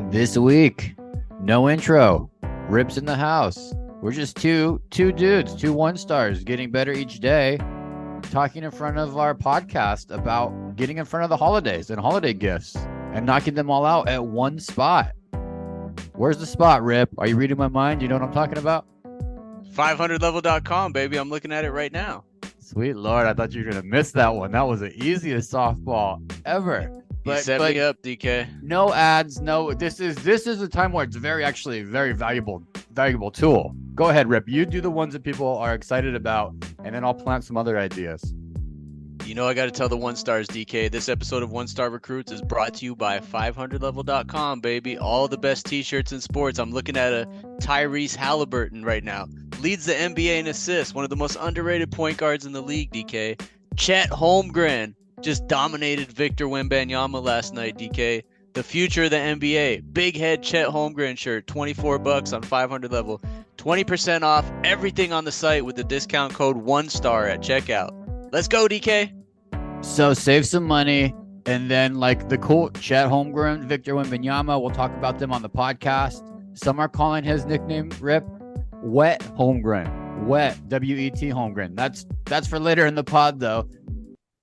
This week, no intro. Rips in the house. We're just two dudes, two one stars, getting better each day, talking in front of our podcast about getting in front of the holidays and holiday gifts and knocking them all out at one spot. Where's the spot, Rip? Are you reading my mind? You know what I'm talking about? 500level.com, baby. I'm looking at it right now. Sweet Lord, I thought you were going to miss that one. That was the easiest softball ever. You set me up, DK. No ads, no. This is a time where it's very valuable tool. Go ahead, Rip. You do the ones that people are excited about, and then I'll plant some other ideas. You know I got to tell the one stars, DK. This episode of One Star Recruits is brought to you by 500level.com, baby. All the best t-shirts in sports. I'm looking at a Tyrese Halliburton right now. Leads the NBA in assists. One of the most underrated point guards in the league, DK. Chet Holmgren just dominated Victor Wembanyama last night, DK. The future of the NBA. Big head Chet Holmgren shirt, $24 on 500 level. 20% off everything on the site with the discount code ONESTAR at checkout. Let's go, DK. So save some money, and then like the cool Chet Holmgren, Victor Wembanyama, we'll talk about them on the podcast. Some are calling his nickname, Rip, Wet Holmgren. Wet, W-E-T Holmgren. That's for later in the pod, though.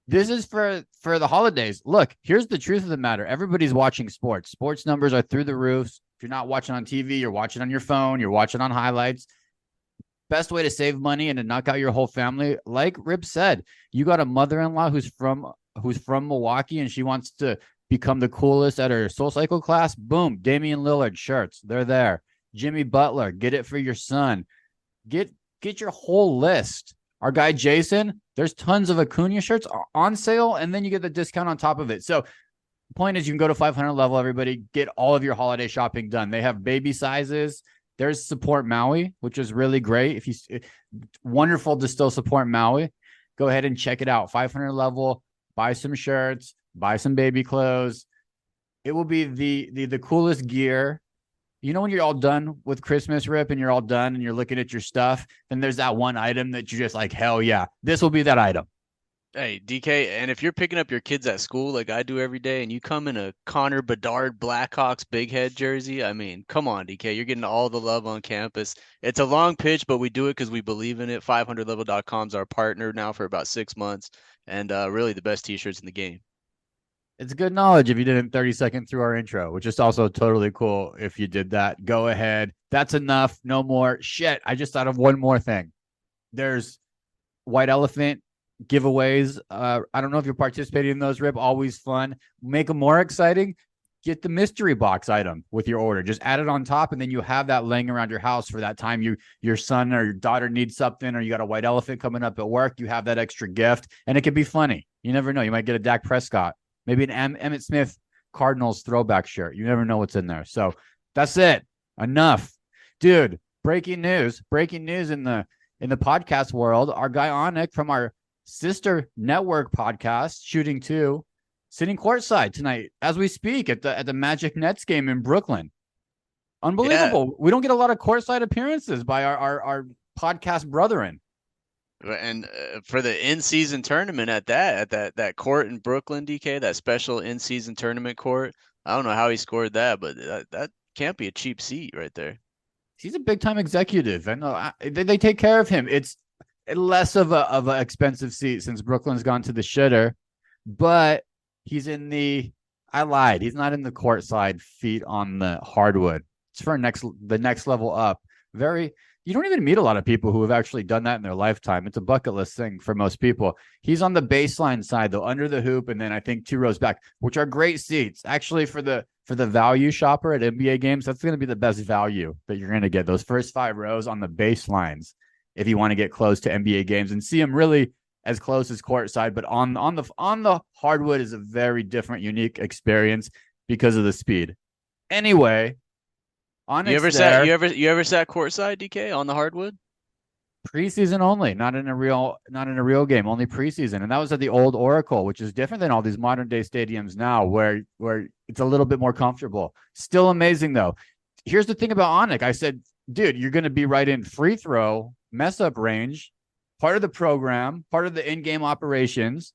This is for the holidays. Look, here's the truth of the matter. Everybody's watching sports. Sports numbers are through the roofs. If you're not watching on TV, you're watching on your phone, you're watching on highlights. Best way to save money and to knock out your whole family, like Rip said, you got a mother-in-law who's from Milwaukee and she wants to become the coolest at her Soul Cycle class. Boom, Damian Lillard shirts, they're there. Jimmy Butler, get it for your son. Get your whole list. Our guy Jason, there's tons of Acuna shirts on sale, and then you get the discount on top of it. So the point is, you can go to 500 level, everybody, get all of your holiday shopping done. They have baby sizes. There's support Maui, which is really great. Wonderful to still support Maui. Go ahead and check it out. 500 level, buy some shirts, buy some baby clothes. It will be the coolest gear. You know, when you're all done with Christmas, Rip, and you're all done and you're looking at your stuff, then there's that one item that you're just like, hell yeah, this will be that item. Hey, DK, and if you're picking up your kids at school like I do every day and you come in a Connor Bedard Blackhawks big head jersey, I mean, come on, DK, you're getting all the love on campus. It's a long pitch, but we do it because we believe in it. 500level.com is our partner now for about 6 months, and really the best t-shirts in the game. It's good knowledge if you did it 30 seconds through our intro, which is also totally cool if you did that. Go ahead. That's enough. No more. Shit, I just thought of one more thing. There's White Elephant giveaways. I don't know if you're participating in those, Rip. Always fun. Make them more exciting. Get the mystery box item with your order. Just add it on top, and then you have that laying around your house for that time your son or your daughter needs something, or you got a White Elephant coming up at work. You have that extra gift, and it could be funny. You never know. You might get a Dak Prescott. Maybe an Emmitt Smith Cardinals throwback shirt. You never know what's in there. So that's it. Enough. Dude, breaking news in the podcast world. Our guy Onik from our sister network podcast, Shooting 2, sitting courtside tonight as we speak at the Magic Nets game in Brooklyn. Unbelievable. Yeah. We don't get a lot of courtside appearances by our podcast brethren. And for the in-season tournament at that court in Brooklyn, DK, that special in-season tournament court, I don't know how he scored that, but that can't be a cheap seat right there. He's a big-time executive, and they take care of him. It's less of an expensive seat since Brooklyn's gone to the shitter, but he's in I lied. He's not in the courtside feet on the hardwood. It's for the next level up. You don't even meet a lot of people who have actually done that in their lifetime. It's a bucket list thing for most people. He's on the baseline side, though, under the hoop, and then I think 2 rows back, which are great seats. Actually, for the value shopper at NBA games, that's going to be the best value that you're going to get. Those first 5 rows on the baselines, if you want to get close to NBA games and see them really as close as courtside. But on the hardwood is a very different, unique experience because of the speed. Anyway. You ever sat courtside, DK, on the hardwood? Preseason only, not in a real game, only preseason. And that was at the old Oracle, which is different than all these modern day stadiums now where it's a little bit more comfortable. Still amazing though. Here's the thing about Onik. I said, dude, you're going to be right in free throw, mess up range, part of the program, part of the in-game operations.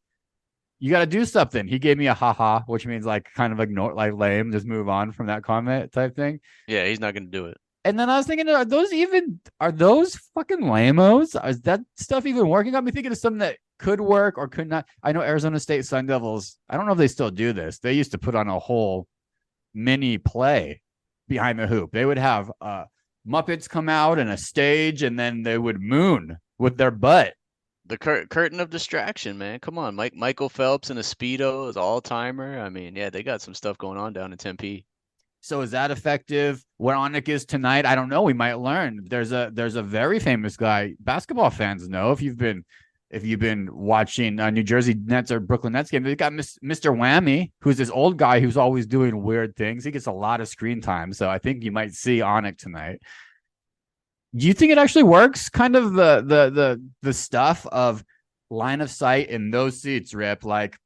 You got to do something. He gave me a haha, which means like kind of ignore, like lame, just move on from that comment type thing. Yeah, he's not gonna do it. And then I was thinking, are those fucking lamos? Is that stuff even working? Got me thinking of something that could work or could not. I know Arizona State Sun Devils. I don't know if they still do this. They used to put on a whole mini play behind the hoop. They would have Muppets come out and a stage, and then they would moon with their butt. The curtain of distraction, man. Come on, Michael Phelps in a speedo is all timer. I mean, yeah, they got some stuff going on down in Tempe. So is that effective? What Onik is tonight, I don't know. We might learn. There's a very famous guy. Basketball fans know if you've been watching New Jersey Nets or Brooklyn Nets game. They've got Mr. Whammy, who's this old guy who's always doing weird things. He gets a lot of screen time, so I think you might see Onik tonight. Do you think it actually works? Kind of the stuff of line of sight in those seats, Rip. Like,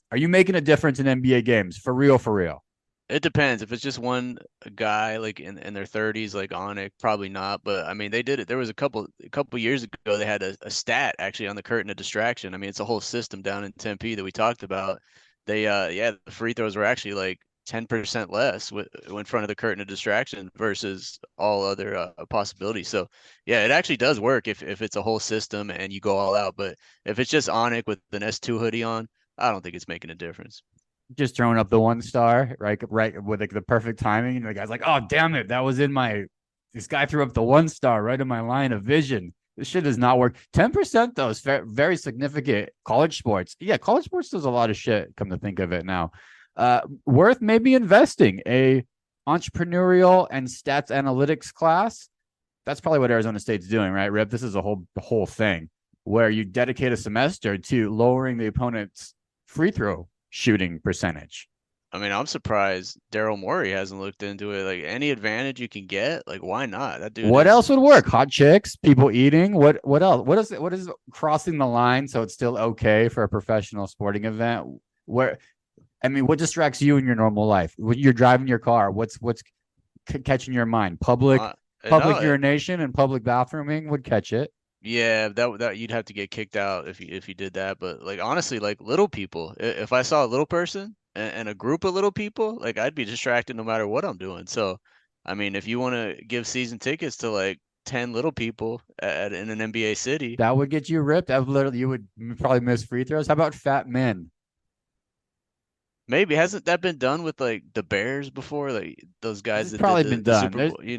are you making a difference in NBA games for real? For real? It depends. If it's just one guy like in their 30s, like Onik, probably not. But I mean, they did it. There was a couple years ago they had a stat actually on the curtain of distraction. I mean, it's a whole system down in Tempe that we talked about. They yeah, the free throws were actually like 10% less in front of the curtain of distraction versus all other possibilities. So yeah, it actually does work if it's a whole system and you go all out. But if it's just Onik with an S2 hoodie on, I don't think it's making a difference. Just throwing up the 1 star, right with like the perfect timing. And the guy's like, "Oh, damn it, that was in my." This guy threw up the 1 star right in my line of vision. This shit does not work. 10% though is very significant. College sports, yeah, college sports does a lot of shit. Come to think of it now, worth maybe investing a entrepreneurial and stats analytics class. That's probably what Arizona State's doing, right, Rip? This is the whole thing where you dedicate a semester to lowering the opponent's free throw shooting percentage. I mean, I'm surprised Daryl Morey hasn't looked into it. Like any advantage you can get, like why not? That dude. What else would work? Hot chicks, people eating. What else? What is crossing the line so it's still okay for a professional sporting event? Where, I mean, what distracts you in your normal life? When you're driving your car, what's catching your mind? Public no, urination and public bathrooming would catch it. Yeah, that you'd have to get kicked out if you did that. But like honestly, like little people, if I saw a little person and a group of little people, like I'd be distracted no matter what I'm doing. So, I mean, if you want to give season tickets to like 10 little people in an NBA city, that would get you ripped. That would literally, you would probably miss free throws. How about fat men? maybe hasn't that been done with like the Bears before? Like those guys It's that probably did been the done. Super Bowl, you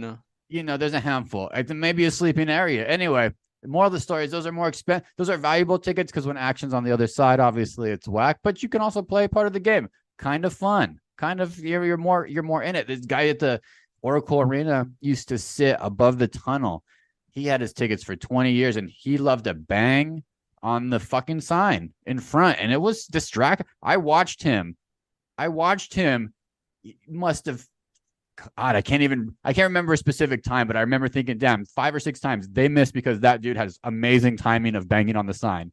know? There's a handful. I think maybe a sleeping area. Anyway, the moral of the story is those are more expensive. Those are valuable tickets because when action's on the other side, obviously it's whack. But you can also play part of the game. Kind of fun. Kind of you're more in it. This guy at the Oracle Arena used to sit above the tunnel. He had his tickets for 20 years and he loved to bang on the fucking sign in front. And it was distracting. I watched him. He must have God, I can't remember a specific time, but I remember thinking, damn, 5 or 6 times they missed because that dude has amazing timing of banging on the sign.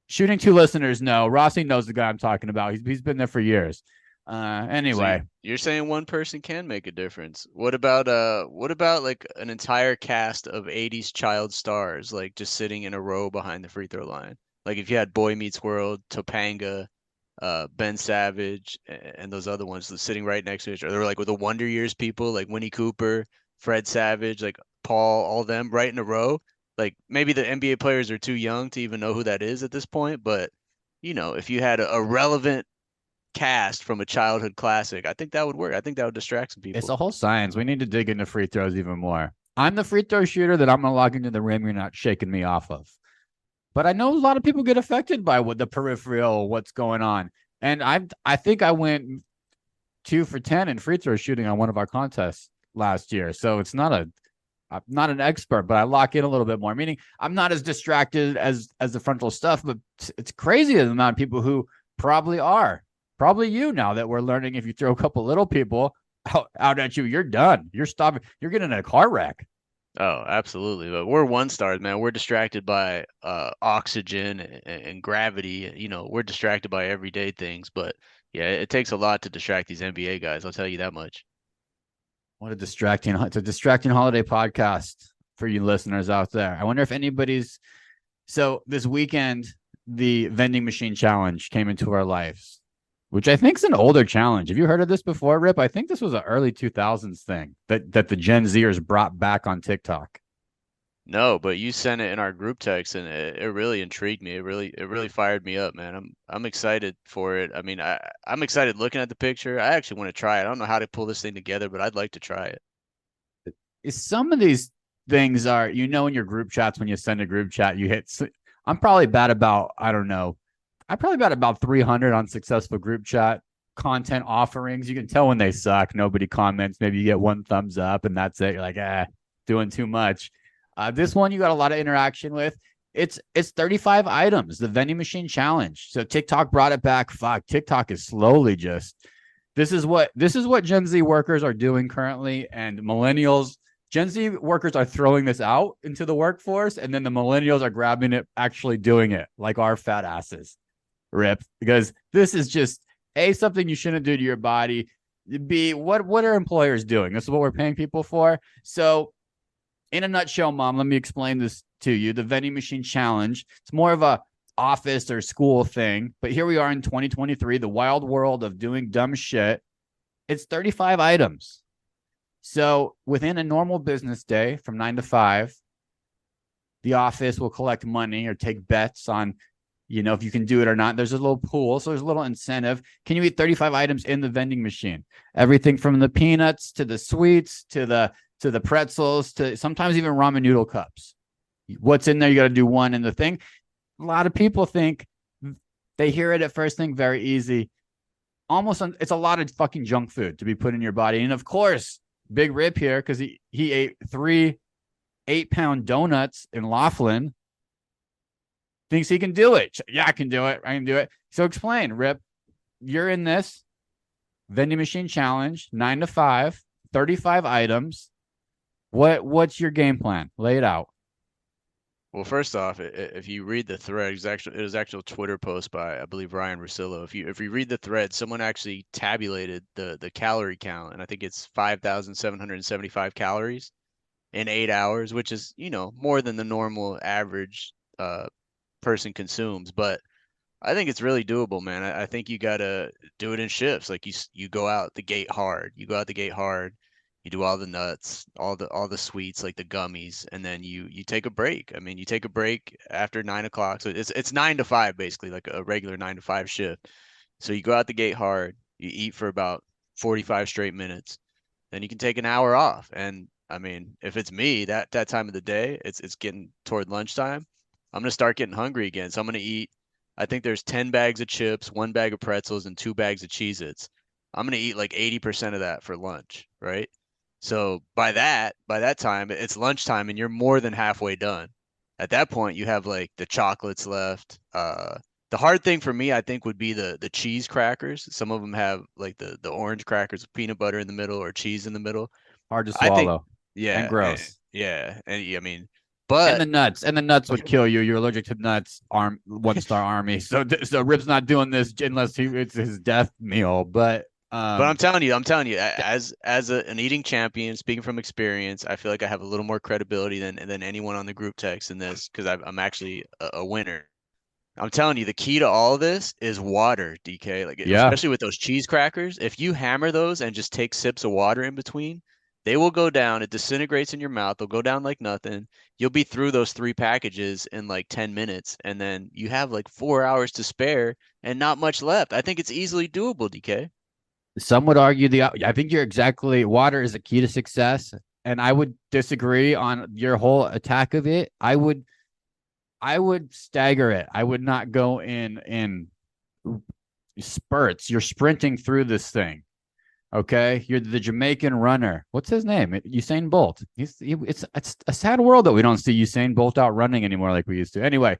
Shooting 2 listeners know. Rossi knows the guy I'm talking about. He's been there for years. Anyway. So you're saying one person can make a difference. What about like an entire cast of 80s child stars like just sitting in a row behind the free throw line? Like if you had Boy Meets World, Topanga, Ben Savage, and those other ones sitting right next to each other. They're like with the Wonder Years people, like Winnie Cooper, Fred Savage, like Paul, all them right in a row. Like maybe the NBA players are too young to even know who that is at this point, but if you had a relevant cast from a childhood classic, I think that would work. I think that would distract some people. It's a whole science. We need to dig into free throws even more. I'm the free throw shooter that I'm gonna log into the rim. You're not shaking me off of. But I know a lot of people get affected by what the peripheral, what's going on. And I think I went 2 for 10 in free throw shooting on one of our contests last year. So I'm not an expert, but I lock in a little bit more. Meaning I'm not as distracted as the frontal stuff, but it's crazy the amount of people who probably are. Probably you now that we're learning if you throw a couple little people out at you, you're done. You're stopping. You're getting in a car wreck. Oh, absolutely. But we're 1 stars, man. We're distracted by oxygen and gravity. We're distracted by everyday things. But yeah, it takes a lot to distract these NBA guys. I'll tell you that much. What it's a distracting holiday podcast for you listeners out there. I wonder if anybody's. So this weekend, the vending machine challenge came into our lives, which I think is an older challenge. Have you heard of this before, Rip? I think this was an early 2000s thing that the Gen Zers brought back on TikTok. No, but you sent it in our group text, and it really intrigued me. It really fired me up, man. I'm excited for it. I mean, I'm excited looking at the picture. I actually want to try it. I don't know how to pull this thing together, but I'd like to try it. Some of these things are, in your group chats, when you send a group chat, you hit. I'm probably bad about, I don't know. I'm probably about 300 on successful group chat content offerings. You can tell when they suck. Nobody comments. Maybe you get one thumbs up and that's it. You're like, doing too much. This one you got a lot of interaction with. It's 35 items, the vending machine challenge. So TikTok brought it back. Fuck, TikTok is slowly just. This is what Gen Z workers are doing currently, and millennials. Gen Z workers are throwing this out into the workforce, and then the millennials are grabbing it, actually doing it, like our fat asses, Rip. Because this is just something you shouldn't do to your body. B, what are employers doing? This is what we're paying people for. So, in a nutshell, Mom, let me explain this to you. The vending machine challenge. It's more of a office or school thing, but here we are in 2023, the wild world of doing dumb shit. It's 35 items. So within a normal business day from 9 to 5, the office will collect money or take bets on, if you can do it or not. There's a little pool, so there's a little incentive. Can you eat 35 items in the vending machine? Everything from the peanuts to the sweets to the pretzels to sometimes even ramen noodle cups. What's in there? You got to do one in the thing. A lot of people think, they hear it at first, think very easy. It's a lot of fucking junk food to be put in your body. And of course, Big Rip here, because he ate 3 8-pound donuts in Laughlin, thinks he can do it. Yeah, I can do it. I can do it. So explain, Rip. You're in this vending machine challenge, 9 to 5, 35 items. What's your game plan? Lay it out. Well, first off, if you read the thread, it was actually a Twitter post by, I believe, Ryan Russillo. If you read the thread, someone actually tabulated the calorie count, and I think it's 5,775 calories in 8 hours, which is, more than the normal average person consumes. But I think it's really doable, man. I think you gotta do it in shifts. Like you go out the gate hard. You go out the gate hard. You do all the nuts, all the sweets, like the gummies, and then you take a break. I mean, you take a break after 9 o'clock. So it's 9 to 5, basically, like a regular 9 to 5 shift. So you go out the gate hard, you eat for about 45 straight minutes, then you can take an hour off. And I mean, if it's me, that time of the day, it's getting toward lunchtime, I'm gonna start getting hungry again. So I'm gonna eat, I think there's 10 bags of chips, 1 bag of pretzels, and 2 bags of Cheez-Its. I'm gonna eat like 80% of that for lunch, right? So by that time, it's lunchtime and you're more than halfway done. At that point, you have like the chocolates left. The hard thing for me, I think, would be the cheese crackers. Some of them have like the orange crackers with peanut butter in the middle or cheese in the middle. Hard to I think, swallow. yeah, And gross. yeah, and I mean, And but the nuts would kill you. You're allergic to nuts. 1-star army. So Rip's not doing this unless it's his death meal. But I'm telling you, as an eating champion, speaking from experience, I feel like I have a little more credibility than anyone on the group text in this, because I'm actually a winner. I'm telling you, the key to all of this is water, DK. Like, especially with those cheese crackers, if you hammer those and just take sips of water in between, they will go down. It disintegrates in your mouth. They'll go down like nothing. You'll be through those 3 packages in like 10 minutes, and then you have like 4 hours to spare and not much left. I think it's easily doable, DK. Some would argue I think water is a key to success, and I would disagree on your whole attack of it. I would stagger it. I would not go in spurts. You're sprinting through this thing. Okay, you're the Jamaican runner. What's his name? Usain Bolt. It's a sad world that we don't see Usain Bolt out running anymore like we used to. Anyway,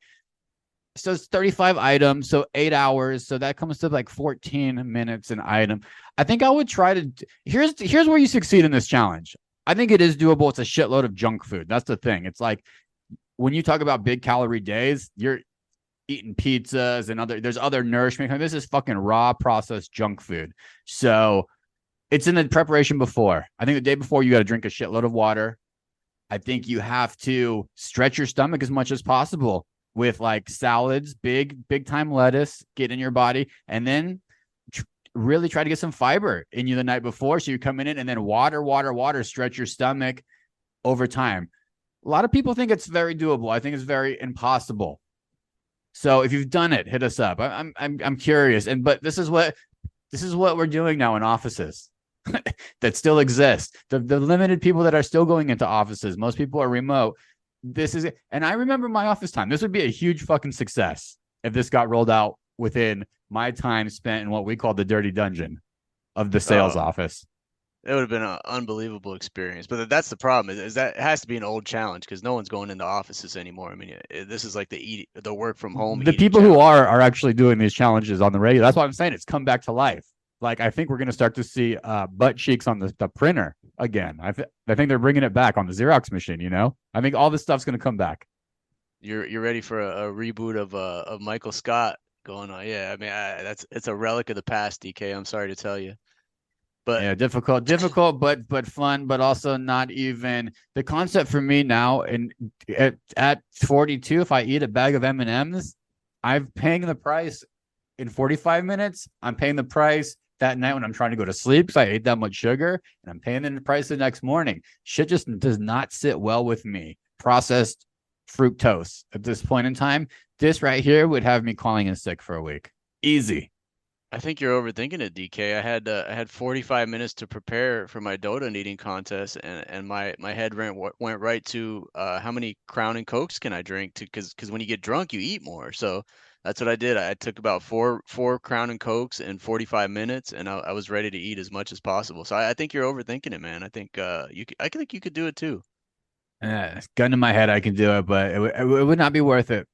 so it's 35 items, so 8 hours. So that comes to like 14 minutes an item. I think I would try to. Here's where you succeed in this challenge. I think it is doable. It's a shitload of junk food. That's the thing. It's like when you talk about big calorie days, you're eating pizzas and there's other nourishment. This is fucking raw processed junk food. So it's in the preparation before. I think the day before you got to drink a shitload of water. I think you have to stretch your stomach as much as possible. with like salads, big time lettuce, get in your body, and then really try to get some fiber in you the night before. So you're coming in, and then water, stretch your stomach over time. A lot of people think it's very doable. I think it's very impossible. So if you've done it, hit us up. I'm curious. But this is what we're doing now in offices that still exist. The limited people that are still going into offices. Most people are remote. This is it. And I remember my office time. This would be a huge fucking success if this got rolled out within my time spent in what we call the dirty dungeon of the sales office. It would have been an unbelievable experience. But that's the problem is that it has to be an old challenge because no one's going into offices anymore. I mean, this is like the work from home. The people who are actually doing these challenges on the regular. That's why I'm saying it's come back to life. Like, I think we're going to start to see butt cheeks on the printer again. I think they're bringing it back on the Xerox machine, you know? I think all this stuff's going to come back. You're ready for a reboot of Michael Scott going on. Yeah, I mean, it's a relic of the past, DK. I'm sorry to tell you. But yeah, difficult, but fun, but also not even the concept for me now. And at 42, if I eat a bag of M&Ms, I'm paying the price in 45 minutes. I'm paying the price that night when I'm trying to go to sleep because I ate that much sugar, and I'm paying the price the next morning. Shit just does not sit well with me. Processed fructose at this point in time. This right here would have me calling in sick for a week. Easy. I think you're overthinking it, DK. I had 45 minutes to prepare for my Dota eating contest, and my head went right to how many Crown and Cokes can I drink? Because when you get drunk, you eat more. So that's what I did. I took about four Crown and Cokes in 45 minutes, and I was ready to eat as much as possible. So I think you're overthinking it, man. I think I think you could do it too. Gun to my head, I can do it, but it would not be worth it.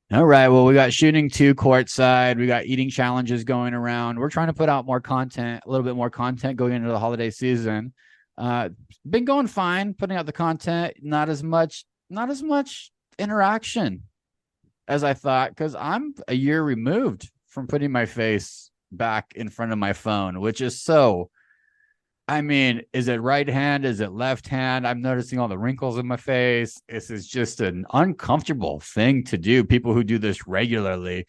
All right. Well, we got shooting 2 courtside. We got eating challenges going around. We're trying to put out more content, a little bit more content going into the holiday season. Been going fine, putting out the content. Not as much interaction as I thought, because I'm a year removed from putting my face back in front of my phone, which is so. I mean, is it right hand? Is it left hand? I'm noticing all the wrinkles in my face. This is just an uncomfortable thing to do. People who do this regularly.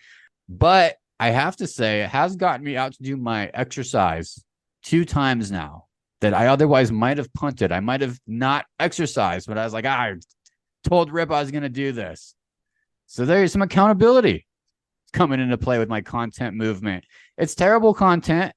But I have to say, it has gotten me out to do my exercise 2 times now that I otherwise might have punted. I might have not exercised, but I was like, I told Rip I was going to do this. So there's some accountability coming into play with my content movement. It's terrible content.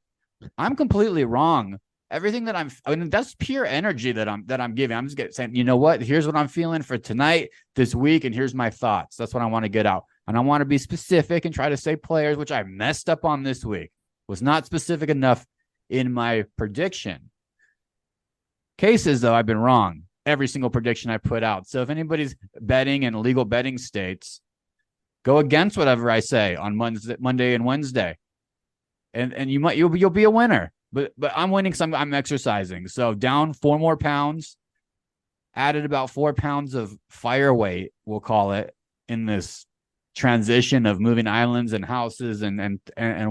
I'm completely wrong. Everything that that's pure energy that I'm giving. I'm just saying, you know what? Here's what I'm feeling for tonight, this week, and here's my thoughts. That's what I want to get out. And I want to be specific and try to say players, which I messed up on this week. Was not specific enough in my prediction. Cases, though, I've been wrong. Every single prediction I put out. So if anybody's betting in illegal betting states, go against whatever I say on Monday and Wednesday. And you'll be a winner. But I'm winning because I'm exercising. So down 4 more pounds, added about 4 pounds of fire weight, we'll call it, in this transition of moving islands and houses and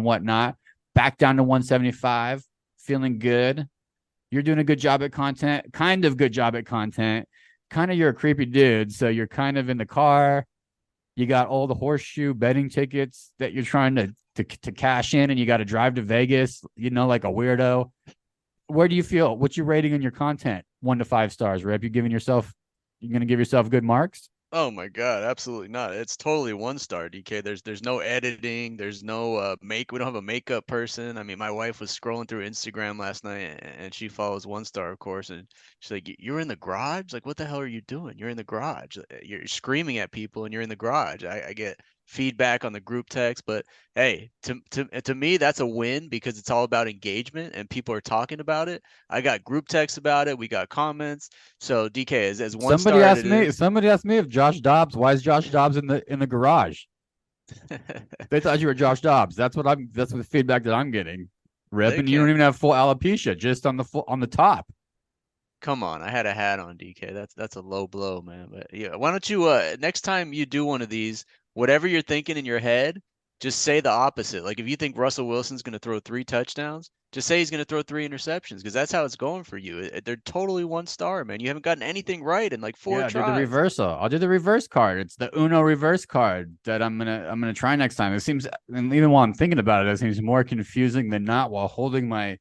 whatnot. Back down to 175, feeling good. You're doing a good job at content, kind of good job at content. Kind of you're a creepy dude, so you're kind of in the car. You got all the horseshoe betting tickets that you're trying to cash in, and you got to drive to Vegas, like a weirdo. Where do you feel? What's your rating on your content? 1 to 5 stars, Rip. You're going to give yourself good marks? Oh my God, absolutely not. It's totally 1 star, DK. There's no editing. There's no we don't have a makeup person. I mean, my wife was scrolling through Instagram last night, and she follows 1 star, of course, and she's like, "You're in the garage? Like, what the hell are you doing? You're in the garage. You're screaming at people, and you're in the garage." I get feedback on the group text, but hey, to me, that's a win because it's all about engagement and people are talking about it. I got group texts about it. We got comments. So DK as 1 Somebody star. Somebody asked me if Josh Dobbs. Why is Josh Dobbs in the garage? They thought you were Josh Dobbs. That's the feedback that I'm getting. Rip, and you don't even have full alopecia, just on the top. Come on, I had a hat on, DK. That's a low blow, man. But yeah, why don't you next time you do one of these, whatever you're thinking in your head, just say the opposite. Like if you think Russell Wilson's going to throw 3 touchdowns, Just say he's going to throw 3 interceptions because that's how it's going for you. They're totally 1 star, man. You haven't gotten anything right in like 4 Yeah, do the tries. reversal. I'll do the reverse card. It's the Uno reverse card that I'm gonna try next time. It seems, and even while I'm thinking about it seems more confusing than not while holding my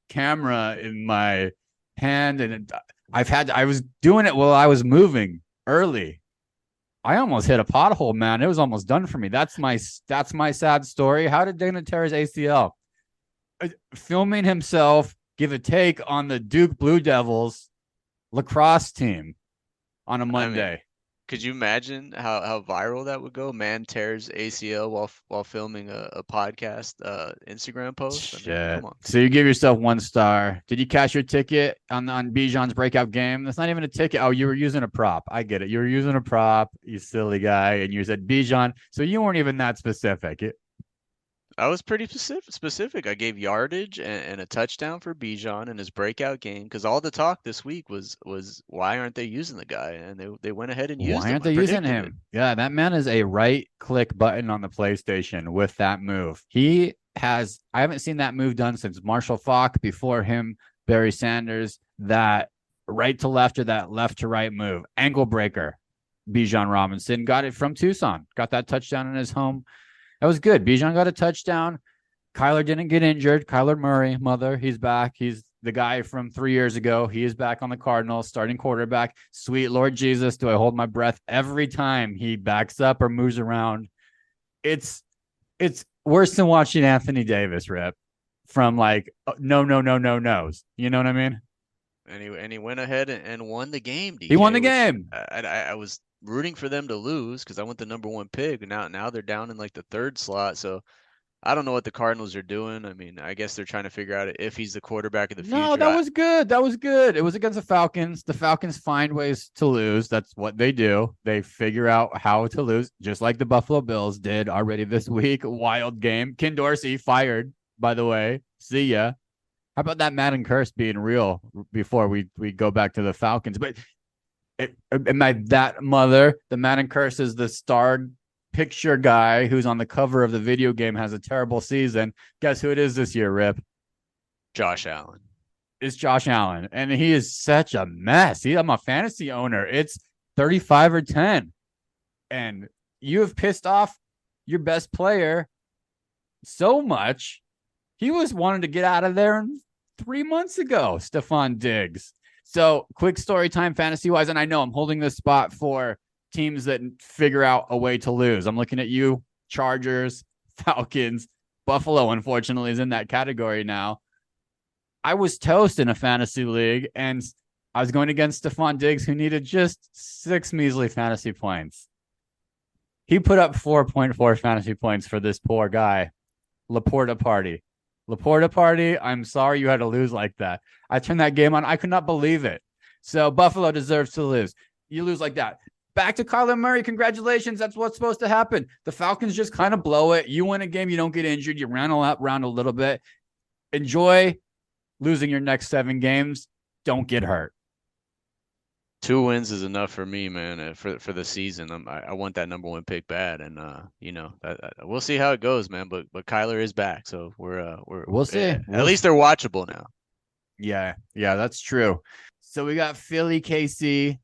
camera in my hand. And I was doing it while I was moving early. I almost hit a pothole, man. It was almost done for me. That's my sad story. How did Dana tear his ACL? Filming himself give a take on the Duke Blue Devils lacrosse team on a Monday. I mean, could you imagine how viral that would go? Man tears ACL while filming a podcast Instagram post. I mean, come on. So you give yourself 1 star. Did you cash your ticket on Bijan's breakout game? That's not even a ticket. Oh, you were using a prop. I get it. You were using a prop, you silly guy, and you said Bijan. So you weren't even that specific. I was pretty specific. I gave yardage and a touchdown for Bijan in his breakout game because all the talk this week was why aren't they using the guy? And they went ahead and used him. Why aren't they using him? Yeah, that man is a right-click button on the PlayStation with that move. I haven't seen that move done since Marshall Faulk, before him, Barry Sanders, that right to left or that left to right move. Ankle breaker. Bijan Robinson got it from Tucson. Got that touchdown in his home. That was good. Bijan got a touchdown. Kyler didn't get injured. Kyler Murray, he's back. He's the guy from 3 years ago. He is back on the Cardinals, starting quarterback. Sweet Lord Jesus, do I hold my breath every time he backs up or moves around. It's worse than watching Anthony Davis rip from like no no's. You know what I mean? And he went ahead and won the game. DK, he won the game. I was rooting for them to lose because I want the #1 pick. Now they're down in like the 3rd slot. So I don't know what the Cardinals are doing. I mean, I guess they're trying to figure out if he's the quarterback of the future. No, that was good. That was good. It was against the Falcons. The Falcons find ways to lose. That's what they do. They figure out how to lose, just like the Buffalo Bills did already this week. Wild game. Ken Dorsey fired, by the way. See ya. How about that Madden curse being real before we go back to the Falcons? But the Madden curse is the star picture guy who's on the cover of the video game, has a terrible season. Guess who it is this year, Rip? Josh Allen. It's Josh Allen, and he is such a mess. I'm a fantasy owner. It's 35 or 10, and you have pissed off your best player so much. He was wanting to get out of there 3 months ago, Stephon Diggs. So quick story time fantasy-wise, and I know I'm holding this spot for teams that figure out a way to lose. I'm looking at you, Chargers, Falcons. Buffalo, unfortunately, is in that category now. I was toast in a fantasy league, and I was going against Stephon Diggs, who needed just 6 measly fantasy points. He put up 4.4 fantasy points for this poor guy. Laporta party. I'm sorry you had to lose like that. I turned that game on. I could not believe it. So Buffalo deserves to lose. You lose like that. Back to Kyler Murray. Congratulations. That's what's supposed to happen. The Falcons just kind of blow it. You win a game. You don't get injured. You ran around a little bit. Enjoy losing your next 7 games. Don't get hurt. 2 wins is enough for me, man. For the season, I want that #1 pick bad, and we'll see how it goes, man. But Kyler is back, so we'll see. At least they're watchable now. Yeah, that's true. So we got Philly, KC.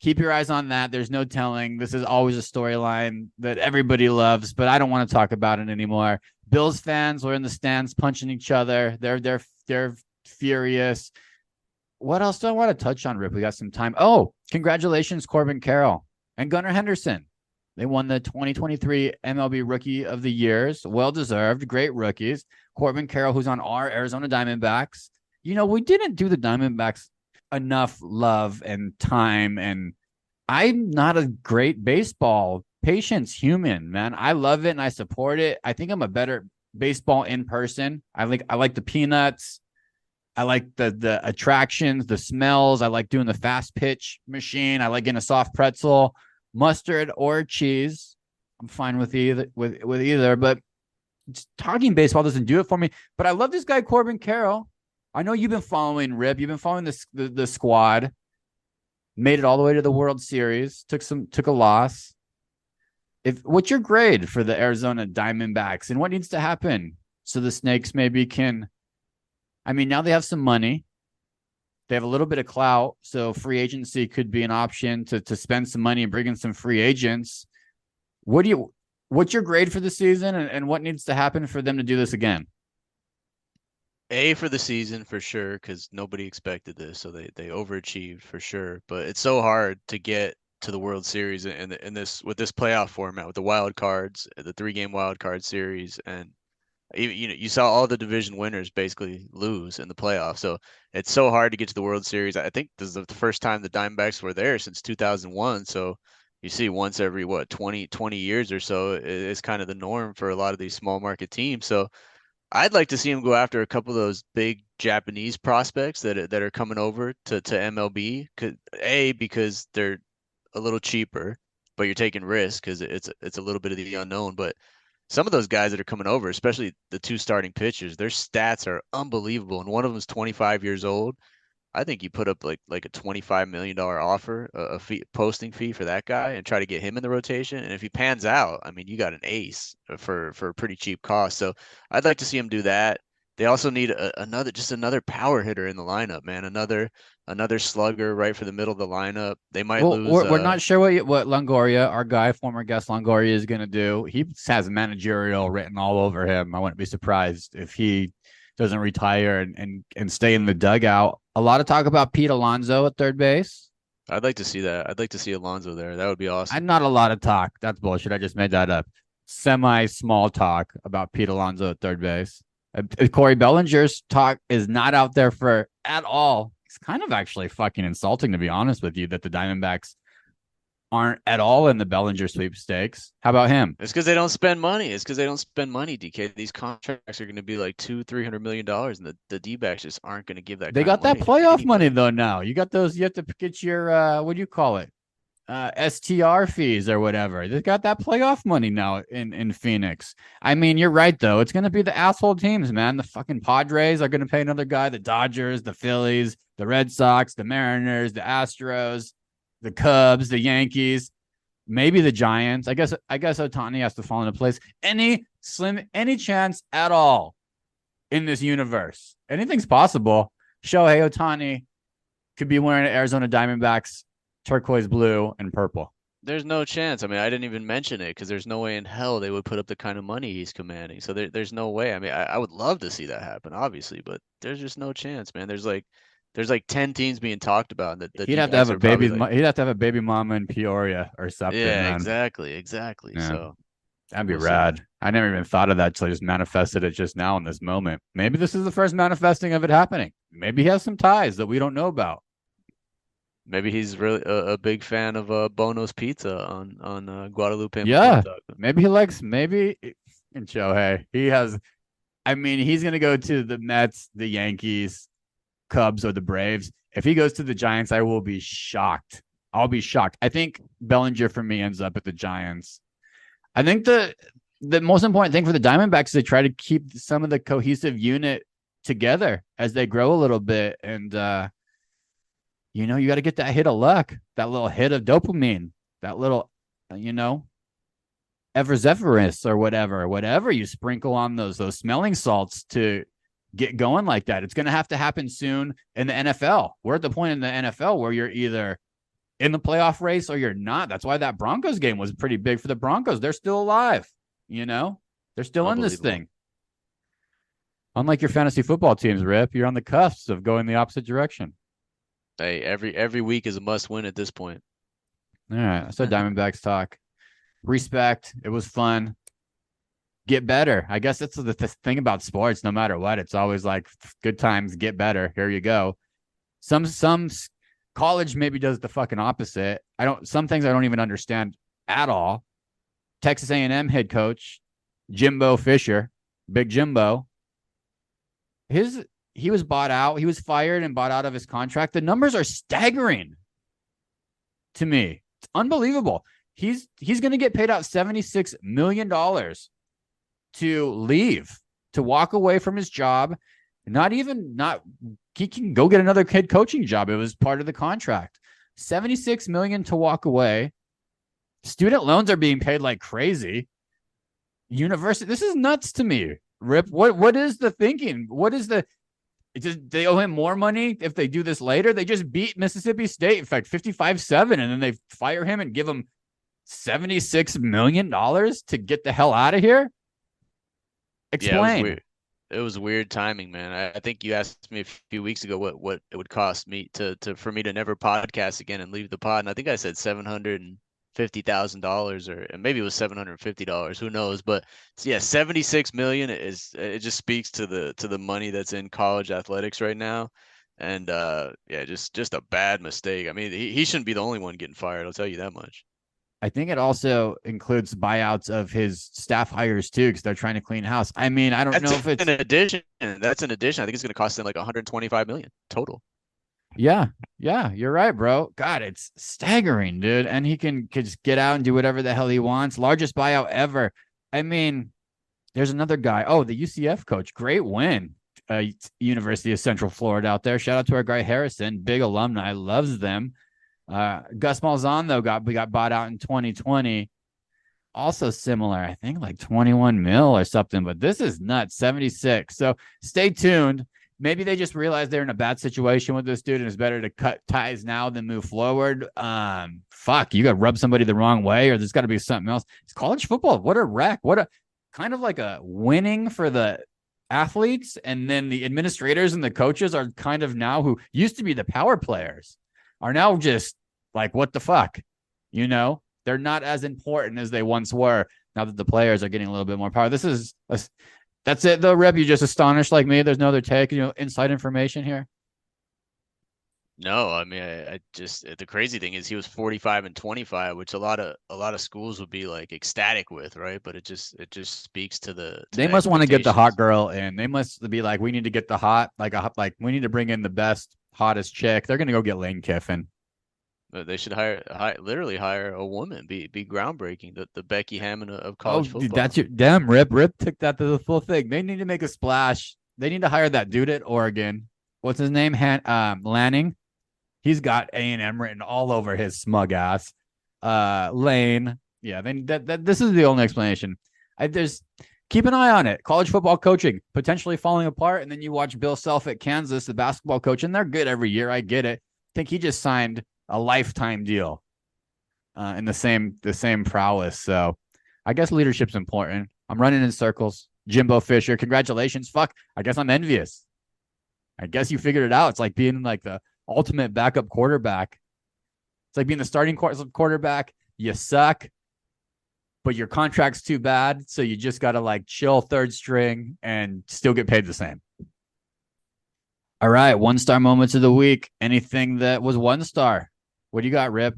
Keep your eyes on that. There's no telling. This is always a storyline that everybody loves, but I don't want to talk about it anymore. Bills fans were in the stands punching each other. They're furious. What else do I want to touch on, Rip? We got some time. Oh, congratulations, Corbin Carroll and Gunnar Henderson. They won the 2023 MLB Rookie of the Years. Well-deserved. Great rookies. Corbin Carroll, who's on our Arizona Diamondbacks. You know, we didn't do the Diamondbacks enough love and time, and I'm not a great baseball patience human, man. I love it and I support it. I think I'm a better baseball in person. I like the peanuts. I like the attractions, the smells. I like doing the fast pitch machine. I like getting a soft pretzel, mustard or cheese. I'm fine with either, but talking baseball doesn't do it for me. But I love this guy, Corbin Carroll. I know you've been following Rip. You've been following the squad. Made it all the way to the World Series. Took a loss. What's your grade for the Arizona Diamondbacks, and what needs to happen so the Snakes maybe can I mean, now they have some money. They have a little bit of clout, so free agency could be an option to spend some money and bring in some free agents. What's your grade for the season, and what needs to happen for them to do this again? A for the season for sure, because nobody expected this, so they overachieved for sure. But it's so hard to get to the World Series in this with this playoff format with the wild cards, the 3-game wild card series, and even, you saw all the division winners basically lose in the playoffs. So it's so hard to get to the World Series. I think this is the first time the Diamondbacks were there since 2001. So you see once every 20 years or so is kind of the norm for a lot of these small market teams. So I'd like to see him go after a couple of those big Japanese prospects that are coming over to MLB. Because they're a little cheaper, but you're taking risks because it's a little bit of the unknown. But some of those guys that are coming over, especially the two starting pitchers, their stats are unbelievable, and one of them is 25 years old. I think you put up like a $25 million offer, a fee, posting fee for that guy, and try to get him in the rotation. And if he pans out, I mean, you got an ace for a pretty cheap cost. So I'd like to see him do that. They also need another power hitter in the lineup, man. Another slugger right for the middle of the lineup. They might Well, lose. we're not sure what Longoria, our guy, former guest Longoria, is going to do. He has managerial written all over him. I wouldn't be surprised if he doesn't retire and stay in the dugout. A lot of talk about Pete Alonso at third base. I'd like to see that. I'd like to see Alonso there. That would be awesome. Not a lot of talk. That's bullshit. I just made that up. Semi small talk about Pete Alonso at third base. Corey Bellinger's talk is not out there for at all. It's kind of actually fucking insulting, to be honest with you, that the Diamondbacks aren't at all in the Bellinger sweepstakes. How about him? It's because they don't spend money. It's because they don't spend money, DK. These contracts are going to be like $200-300 million, and the D-backs just aren't going to give that. They got that playoff money though. Now you got those. You have to get your what do you call it? STR fees or whatever. They got that playoff money now in Phoenix. I mean, you're right though. It's going to be the asshole teams, man. The fucking Padres are going to pay another guy. The Dodgers, the Phillies, the Red Sox, the Mariners, the Astros, the Cubs, the Yankees, maybe the Giants. I guess Ohtani has to fall into place. Any chance at all in this universe? Anything's possible. Shohei Ohtani could be wearing an Arizona Diamondbacks turquoise blue and purple. There's no chance. I mean, I didn't even mention it because there's no way in hell they would put up the kind of money he's commanding. So there's no way. I mean, I would love to see that happen, obviously, but there's just no chance, man. There's like 10 teams being talked about. He'd have to have a baby. He'd have to have a baby mama in Peoria or something. Yeah, man. exactly. Yeah. So that'd be rad. I never even thought of that until I just manifested it just now in this moment. Maybe this is the first manifesting of it happening. Maybe he has some ties that we don't know about. maybe he's really a big fan of Bono's Pizza on Guadalupe. Yeah, maybe he likes in Shohei. He has. I mean, he's gonna go to the Mets, the Yankees, Cubs, or the Braves. If he goes to the Giants, I will be shocked. I'll be shocked. I think Bellinger for me ends up at the Giants. I think the most important thing for the Diamondbacks is they try to keep some of the cohesive unit together as they grow a little bit. And, you got to get that hit of luck, that little hit of dopamine, that little, Everzephyrus or whatever you sprinkle on those smelling salts to get going like that. It's going to happen soon in the NFL. We're at the point in the NFL where you're either in the playoff race or you're not. That's why that Broncos game was pretty big for the Broncos. They're still alive. They're still in this thing. Unlike your fantasy football teams, Rip, you're on the cusp of going the opposite direction. Hey, every week is a must win at this point. All right. So Diamondbacks talk. Respect. It was fun. Get better. I guess that's the thing about sports. No matter what, it's always like good times, get better. Here you go. Some college maybe does the fucking opposite. Some things I don't even understand at all. Texas A&M head coach Jimbo Fisher, Big Jimbo. He was bought out. He was fired and bought out of his contract. The numbers are staggering to me. It's unbelievable. He's going to get paid out $76 million to leave, to walk away from his job. He can go get another head coaching job. It was part of the contract. $76 million to walk away. Student loans are being paid like crazy. University. This is nuts to me. Rip. What is the thinking? What is the It's just they owe him more money if they do this later. They just beat Mississippi State, in fact, 55-7, and then they fire him and give him $76 million to get the hell out of here. Yeah, it was Explain. weird. It was weird timing, man. I think you asked me a few weeks ago what it would cost me to for me to never podcast again and leave the pod, and I think I said $750,000, or and maybe it was $750. Who knows? But yeah, 76 million is, it just speaks to the money that's in college athletics right now, and yeah, just a bad mistake. I mean, he shouldn't be the only one getting fired. I'll tell you that much. I think it also includes buyouts of his staff hires too, because they're trying to clean house. I mean, I don't know if it's An addition. That's an addition. I think it's going to cost them like 125 million total. yeah, yeah, you're right, bro. God, it's staggering, dude. And he can just get out and do whatever the hell he wants. Largest buyout ever. I mean, there's another guy. Oh, the UCF coach. Great win. University of Central Florida out there. Shout out to our guy Harrison. Big alumni. Loves them. Gus Malzahn, though, got bought out in 2020. Also similar, I think like 21 mil or something, but this is nuts. 76. So stay tuned. Maybe they just realize they're in a bad situation with this dude and it's better to cut ties now than move forward. Fuck, you got to rub somebody the wrong way, or there's got to be something else. It's college football. What a wreck. What a kind of like a winning for the athletes, and then the administrators and the coaches are kind of now, who used to be the power players, are now just like, what the fuck? You know, they're not as important as they once were now that the players are getting a little bit more power. That's it though, Rip. You just astonished like me. There's no other take, inside information here. No, I mean, I just, the crazy thing is he was 45 and 25, which a lot of schools would be like ecstatic with, right? But it just speaks to They the must want to get the hot expectations. girl in. They must be like, we need to get the hot, like we need to bring in the best, hottest chick. They're gonna go get Lane Kiffin. They should literally hire a woman, be groundbreaking, the Becky Hammond of Oh, college dude, that's football. your damn Rip. Rip took that to the full thing. They need to make a splash. They need to hire that dude at Oregon. What's his name? Lanning. He's got A&M written all over his smug ass. Lane. Yeah, this is the only explanation. There's keep an eye on it. College football coaching potentially falling apart, and then you watch Bill Self at Kansas, the basketball coach, and they're good every year. I get it. I think he just signed a lifetime deal in the same prowess. So I guess leadership's important. I'm running in circles. Jimbo Fisher, congratulations. Fuck, I guess I'm envious. I guess you figured it out. It's like being like the ultimate backup quarterback. It's like being the starting quarterback. You suck, but your contract's too bad, so you just got to like chill third string and still get paid the same. All right, 1-star moments of the week. Anything that was 1-star? What do you got, Rip?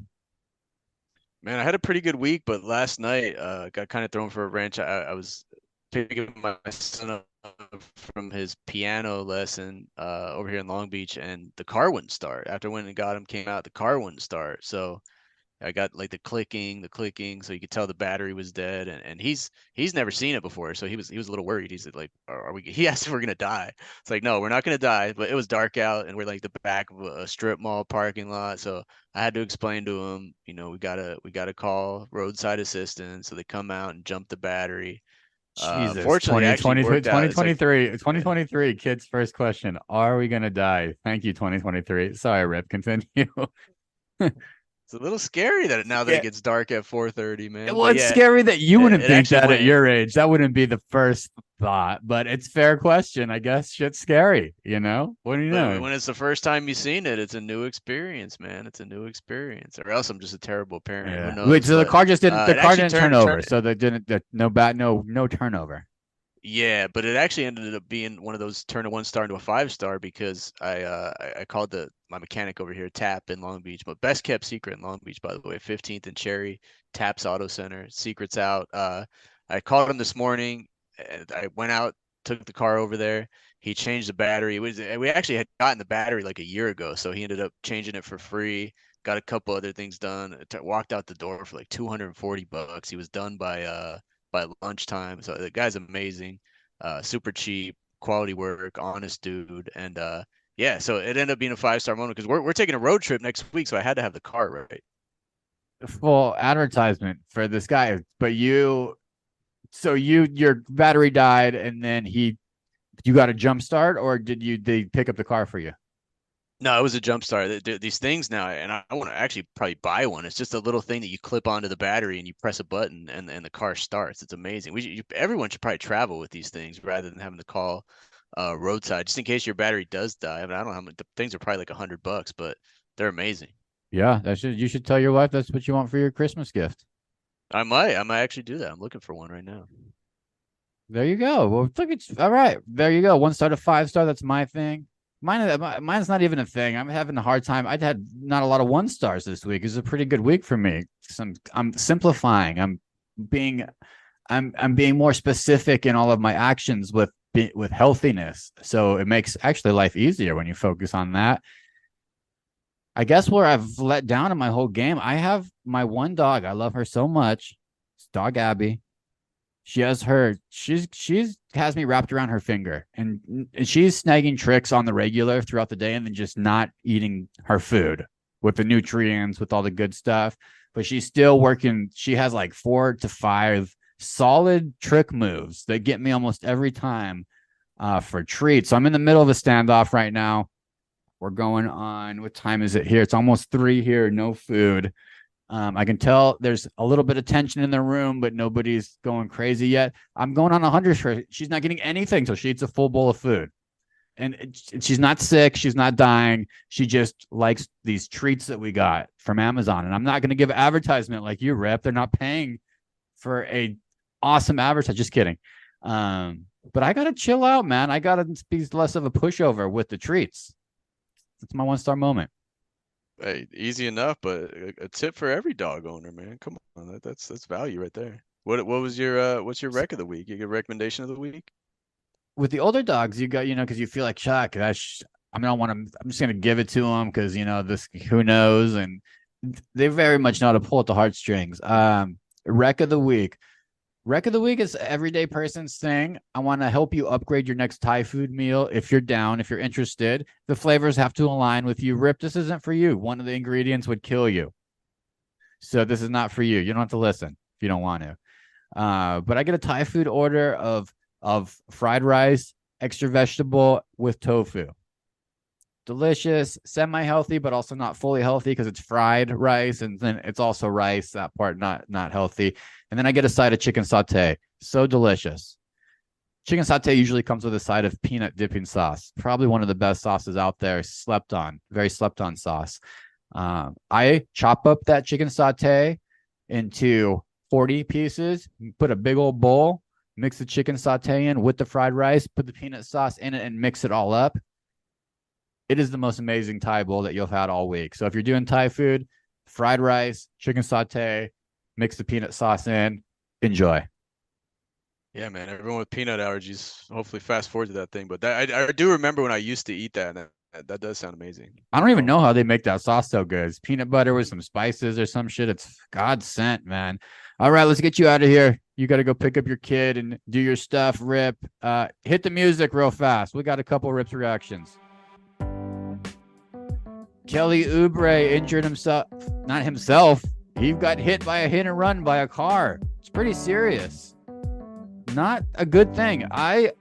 Man, I had a pretty good week, but last night got kind of thrown for a wrench. I was picking my son up from his piano lesson over here in Long Beach, and the car wouldn't start. After I went and got him, came out, the car wouldn't start. So I got like the clicking, so you could tell the battery was dead, and he's never seen it before, so he was a little worried. He said like, "Are we?" He asked if we're gonna die. It's like, no, we're not gonna die, but it was dark out, and we're like the back of a strip mall parking lot, so I had to explain to him, we gotta call roadside assistance, so they come out and jump the battery. Jesus, Fortunately, it actually worked out. It's like 2023, kids' first question. Are we going to die? Thank you, 2023. Sorry, Rip, continue. it's a little scary that now that it Yeah. gets dark at 4:30, man. Well, But it's yeah, scary that you wouldn't it think actually that at went. your age. That wouldn't be the first thought, but it's fair question. I guess shit's scary, you know? What do you But know? when it's the first time you've seen it, it's a new experience, man. It's a new experience. Or else I'm just a terrible parent. Who Yeah. Wait, knows? so the But car just didn't the it car actually didn't turn turned over. turn. So they didn't no bad no turnover. Yeah, but it actually ended up being one of those turn a 1-star into a 5-star because I called my mechanic over here, Tap in Long Beach, but best kept secret in Long Beach, by the way, 15th and Cherry, Tap's Auto Center, secrets out. I called him this morning. And I went out, took the car over there. He changed the battery. We actually had gotten the battery like a year ago, so he ended up changing it for free. Got a couple other things done. Walked out the door for like $240. He was done by lunchtime. So the guy's amazing, super cheap, quality work, honest dude, and yeah. So it ended up being a 5-star moment because we're taking a road trip next week, so I had to have the car right. Full advertisement for this guy. But your battery died and then he You got a jump start, or they pick up the car for you? No, it was a jump start. These things now, and I want to actually probably buy one. It's just a little thing that you clip onto the battery and you press a button and the car starts. It's amazing. Everyone should probably travel with these things rather than having to call roadside just in case your battery does die. I mean, I don't know how much the things are probably like $100, but they're amazing. Yeah, you should tell your wife that's what you want for your Christmas gift. I might actually do that. I'm looking for one right now. There you go. Well, look, it's all right. There you go. 1 star to 5 star. That's my thing. Mine's not even a thing. I'm having a hard time. I'd had not a lot of 1 stars this week. It's a pretty good week for me. I'm simplifying. I'm being more specific in all of my actions with healthiness. So it makes actually life easier when you focus on that. I guess where I've let down in my whole game, I have my one dog. I love her so much. It's dog Abby. She's has me wrapped around her finger, and she's snagging tricks on the regular throughout the day and then just not eating her food with the nutrients, with all the good stuff. But she's still working. She has like 4 to 5 solid trick moves that get me almost every time for treats. So I'm in the middle of a standoff right now. We're going on. What time is it here? It's almost 3 here. No food. I can tell there's a little bit of tension in the room, but nobody's going crazy yet. I'm going on 100 for her. She's not getting anything till she eats a full bowl of food. And she's not sick. She's not dying. She just likes these treats that we got from Amazon. And I'm not going to give advertisement like you, Rip. They're not paying for a awesome advertisement. Just kidding. But I got to chill out, man. I got to be less of a pushover with the treats. That's my 1 star moment. Hey, easy enough, but a tip for every dog owner, man. Come on, that's value right there. What was your what's your rec of the week? You get a recommendation of the week? With the older dogs, you got, because you feel like, Chuck, I don't want to, I'm just going to give it to them because, this, who knows? And they very much know how to pull at the heartstrings. Rec of the week. Rec of the week is everyday person's thing. I want to help you upgrade your next Thai food meal. If you're down, if you're interested, the flavors have to align with you. Rip, this isn't for you. One of the ingredients would kill you. So this is not for you. You don't have to listen if you don't want to. But I get a Thai food order of fried rice, extra vegetable with tofu. Delicious, semi-healthy, but also not fully healthy because it's fried rice, and then it's also rice. That part not healthy. And then I get a side of chicken sauté. So delicious. Chicken sauté usually comes with a side of peanut dipping sauce. Probably one of the best sauces out there. Very slept on sauce. I chop up that chicken sauté into 40 pieces, put a big old bowl, mix the chicken sauté in with the fried rice, put the peanut sauce in it, and mix it all up. It is the most amazing Thai bowl that you'll have had all week. So if you're doing Thai food, fried rice, chicken sauté, mix the peanut sauce in, enjoy. Yeah, man. Everyone with peanut allergies, hopefully fast forward to that thing. But I do remember when I used to eat that, and that does sound amazing. I don't even know how they make that sauce so good. It's peanut butter with some spices or some shit. It's God sent, man. All right, let's get you out of here. You got to go pick up your kid and do your stuff, Rip. Hit the music real fast. We got a couple Rip's reactions. Kelly Oubre injured himself. Not himself. He got hit by a hit and run by a car. It's pretty serious. Not a good thing. I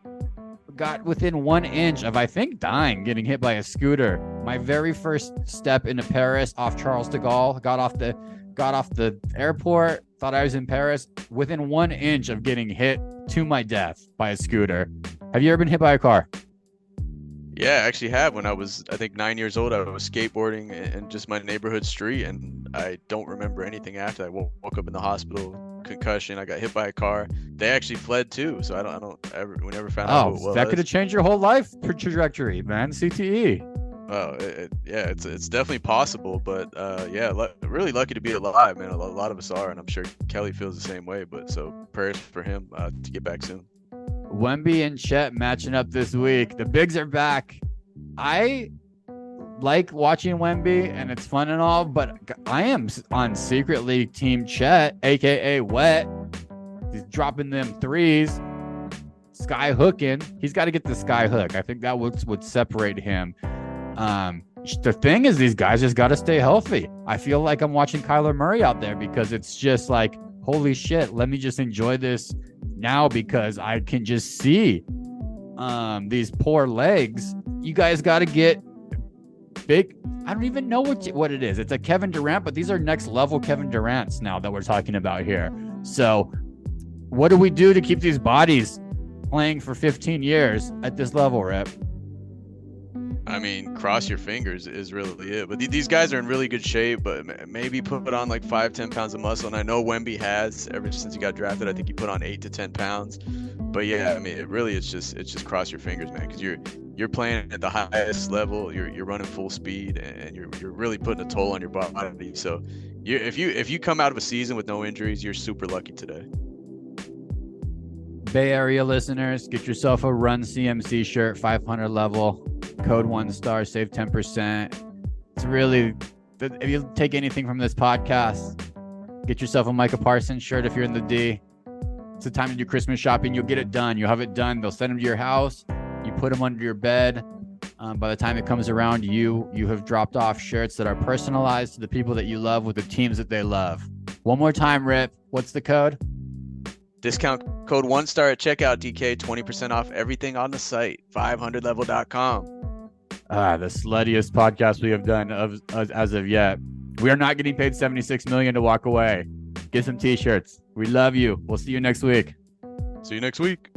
got within 1 inch of, I think, dying, getting hit by a scooter. My very first step into Paris off Charles de Gaulle. Got off the airport. Thought I was in Paris. Within 1 inch of getting hit to my death by a scooter. Have you ever been hit by a car? Yeah, I actually have. When I was, I think, 9 years old, I was skateboarding in just my neighborhood street, and I don't remember anything after. I woke up in the hospital, concussion. I got hit by a car. They actually fled too, so we never found out who it was. That could have changed your whole life trajectory, man. CTE. Oh, yeah, it's definitely possible, but really lucky to be alive, man. A lot of us are, and I'm sure Kelly feels the same way. But so prayers for him to get back soon. Wemby and Chet matching up this week. The bigs are back. I like watching Wemby, and it's fun and all, but I am on secretly Team Chet, aka Wet. He's dropping them threes, sky hooking. He's got to get the sky hook. I think that would separate him. The thing is, these guys just got to stay healthy. I feel like I'm watching Kyler Murray out there because it's just like, holy shit, let me just enjoy this now because I can just see these poor legs, you guys got to get big. I don't even know what it is. It's a Kevin Durant, but these are next level Kevin Durants now that we're talking about here. So what do we do to keep these bodies playing for 15 years at this level, Rip? I mean, cross your fingers is really it. But these guys are in really good shape, but maybe put on like 5-10 pounds of muscle. And I know Wemby has, ever since he got drafted, I think he put on 8 to 10 pounds. But yeah, I mean, it's just cross your fingers, man, because you're playing at the highest level. You're running full speed, and you're really putting a toll on your body. So if you come out of a season with no injuries, you're super lucky today. Bay Area listeners, get yourself a Run CMC shirt, 500 level, code 1STAR, save 10%. It's really, if you take anything from this podcast, get yourself a Micah Parsons shirt if you're in the D. It's the time to do Christmas shopping. You'll get it done. You'll have it done. They'll send them to your house. You put them under your bed. By the time it comes around, you have dropped off shirts that are personalized to the people that you love with the teams that they love. One more time, Rip. What's the code? Discount code 1STAR at checkout, DK, 20% off everything on the site, 500level.com. The sluttiest podcast we have done as of yet. We are not getting paid $76 million to walk away. Get some t-shirts. We love you. We'll see you next week. See you next week.